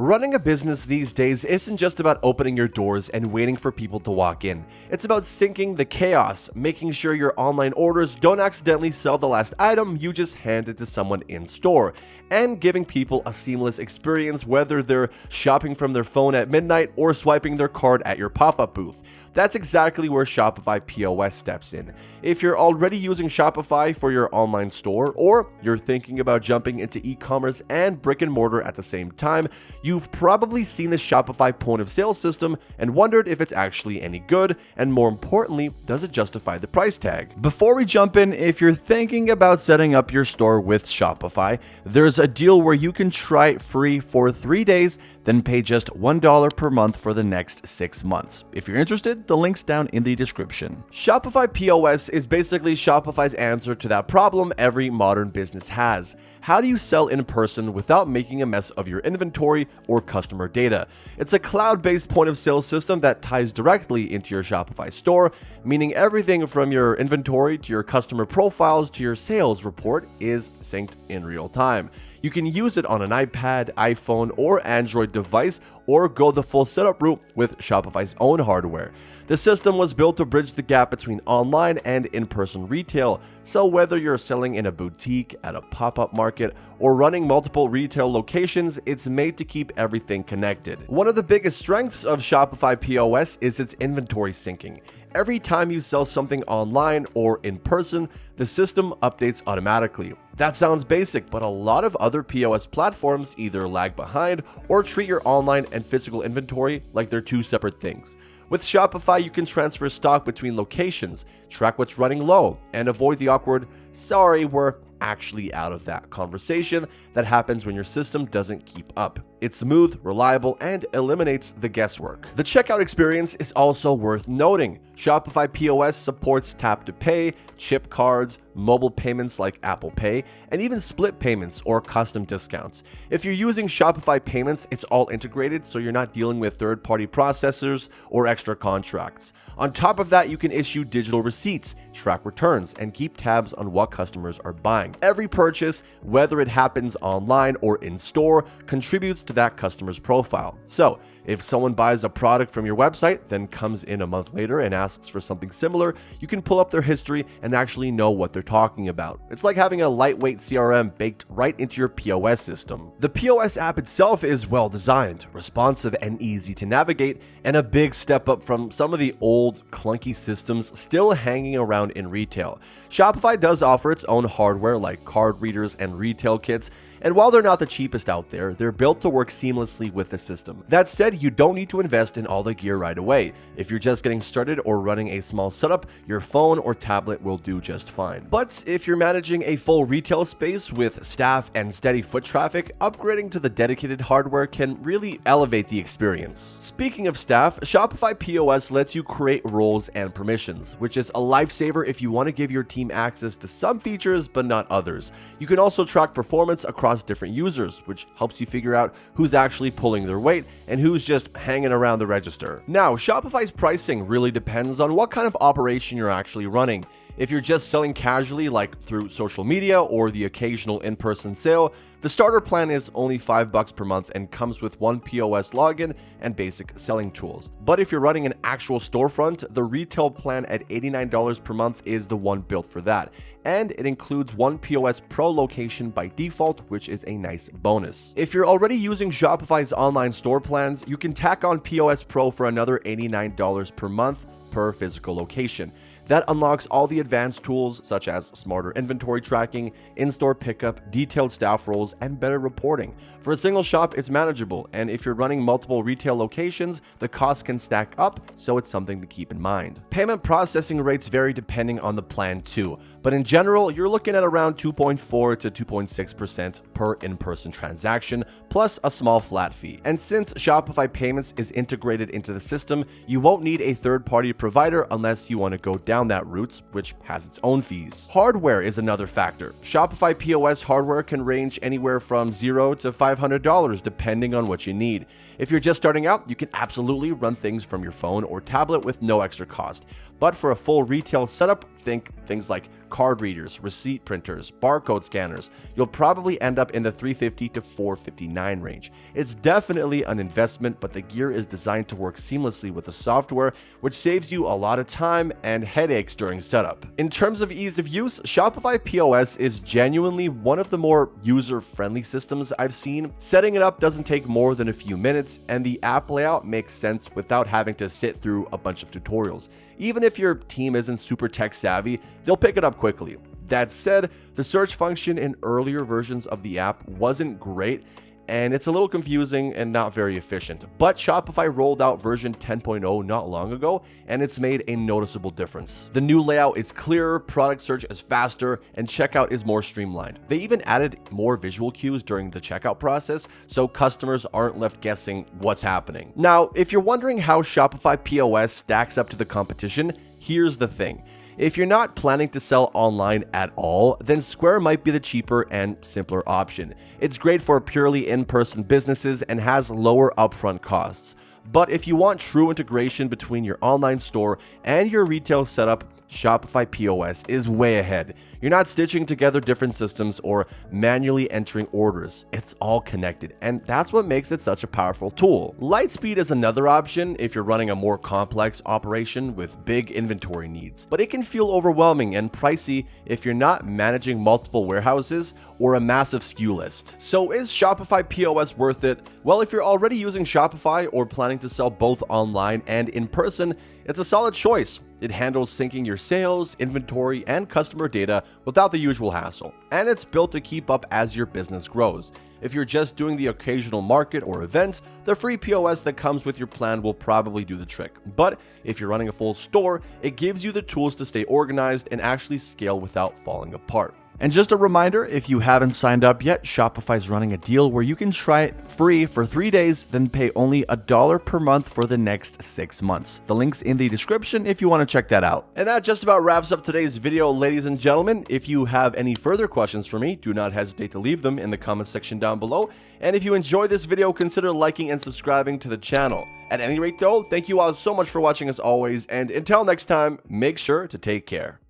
Running a business these days isn't just about opening your doors and waiting for people to walk in. It's about syncing the chaos, making sure your online orders don't accidentally sell the last item you just handed to someone in store, and giving people a seamless experience whether they're shopping from their phone at midnight or swiping their card at your pop-up booth. That's exactly where Shopify POS steps in. If you're already using Shopify for your online store, or you're thinking about jumping into e-commerce and brick and mortar at the same time, you've probably seen the Shopify point of sale system and wondered if it's actually any good, and more importantly, does it justify the price tag? Before we jump in, if you're thinking about setting up your store with Shopify, there's a deal where you can try it free for 3 days, then pay just $1 per month for the next 6 months. If you're interested, the link's down in the description. Shopify POS is basically Shopify's answer to that problem every modern business has. How do you sell in person without making a mess of your inventory or customer data? It's a cloud-based point of sale system that ties directly into your Shopify store, meaning everything from your inventory to your customer profiles to your sales report is synced in real time. You can use it on an iPad, iPhone, or Android device, or go the full setup route with Shopify's own hardware. The system was built to bridge the gap between online and in-person retail, so whether you're selling in a boutique, at a pop-up market, or running multiple retail locations, it's made to keep everything connected. One of the biggest strengths of Shopify POS is its inventory syncing. Every time you sell something online or in person, the system updates automatically. That sounds basic, but a lot of other POS platforms either lag behind or treat your online and physical inventory like they're two separate things. With Shopify, you can transfer stock between locations, track what's running low, and avoid the awkward, "sorry, we're actually out of that" conversation that happens when your system doesn't keep up. It's smooth, reliable, and eliminates the guesswork. The checkout experience is also worth noting. Shopify POS supports tap to pay, chip cards, mobile payments like Apple Pay, and even split payments or custom discounts. If you're using Shopify payments, it's all integrated, so you're not dealing with third-party processors or extra contracts. On top of that, you can issue digital receipts, track returns, and keep tabs on what customers are buying. Every purchase, whether it happens online or in store, contributes to that customer's profile. So, if someone buys a product from your website, then comes in a month later and asks for something similar, you can pull up their history and actually know what they're talking about. It's like having a lightweight CRM baked right into your POS system. The POS app itself is well designed, responsive, and easy to navigate, and a big step up from some of the old, clunky systems still hanging around in retail. Shopify does offer its own hardware like card readers and retail kits, and while they're not the cheapest out there, they're built to work seamlessly with the system. That said, you don't need to invest in all the gear right away. If you're just getting started or running a small setup, your phone or tablet will do just fine. But if you're managing a full retail space with staff and steady foot traffic, upgrading to the dedicated hardware can really elevate the experience. Speaking of staff, Shopify POS lets you create roles and permissions, which is a lifesaver if you want to give your team access to some features but not others. You can also track performance across different users, which helps you figure out who's actually pulling their weight and who's just hanging around the register. Now, Shopify's pricing really depends on what kind of operation you're actually running. If you're just selling casually, like through social media or the occasional in-person sale, the starter plan is only $5 per month and comes with one POS login and basic selling tools. But if you're running an actual storefront, the retail plan at $89 per month is the one built for that. And it includes one POS Pro location by default, which is a nice bonus. If you're already using Shopify's online store plans, you can tack on POS Pro for another $89 per month per physical location. That unlocks all the advanced tools such as smarter inventory tracking, in-store pickup, detailed staff roles, and better reporting. For a single shop, it's manageable, and if you're running multiple retail locations, the costs can stack up, so it's something to keep in mind. Payment processing rates vary depending on the plan too, but in general, you're looking at around 2.4 to 2.6% per in-person transaction, plus a small flat fee. And since Shopify Payments is integrated into the system, you won't need a third-party provider unless you want to go down down that route, which has its own fees. Hardware is another factor. Shopify POS hardware can range anywhere from $0 to $500 depending on what you need. If you're just starting out, you can absolutely run things from your phone or tablet with no extra cost. But for a full retail setup, think things like card readers, receipt printers, barcode scanners. You'll probably end up in the $350 to $459 range. It's definitely an investment, but the gear is designed to work seamlessly with the software, which saves you a lot of time and headaches during setup. In terms of ease of use, Shopify POS is genuinely one of the more user-friendly systems I've seen. Setting it up doesn't take more than a few minutes, and the app layout makes sense without having to sit through a bunch of tutorials. Even if your team isn't super tech savvy, they'll pick it up quickly. That said, the search function in earlier versions of the app wasn't great, and it's a little confusing and not very efficient. But Shopify rolled out version 10.0 not long ago, and it's made a noticeable difference. The new layout is clearer, product search is faster, and checkout is more streamlined. They even added more visual cues during the checkout process, so customers aren't left guessing what's happening. Now, if you're wondering how Shopify POS stacks up to the competition, here's the thing. If you're not planning to sell online at all, then Square might be the cheaper and simpler option. It's great for purely in-person businesses and has lower upfront costs. But if you want true integration between your online store and your retail setup, Shopify POS is way ahead. You're not stitching together different systems or manually entering orders. It's all connected, and that's what makes it such a powerful tool. Lightspeed is another option if you're running a more complex operation with big inventory needs, but it can feel overwhelming and pricey if you're not managing multiple warehouses or a massive SKU list. So is Shopify POS worth it? Well, if you're already using Shopify or planning to sell both online and in person, it's a solid choice. It handles syncing your sales, inventory, and customer data without the usual hassle, and it's built to keep up as your business grows. If you're just doing the occasional market or events, the free POS that comes with your plan will probably do the trick. But if you're running a full store, it gives you the tools to stay organized and actually scale without falling apart. And just a reminder, if you haven't signed up yet, Shopify's running a deal where you can try it free for 3 days, then pay only $1 per month for the next 6 months. The link's in the description if you want to check that out. And that just about wraps up today's video, ladies and gentlemen. If you have any further questions for me, do not hesitate to leave them in the comment section down below. And if you enjoyed this video, consider liking and subscribing to the channel. At any rate though, thank you all so much for watching as always, and until next time, make sure to take care.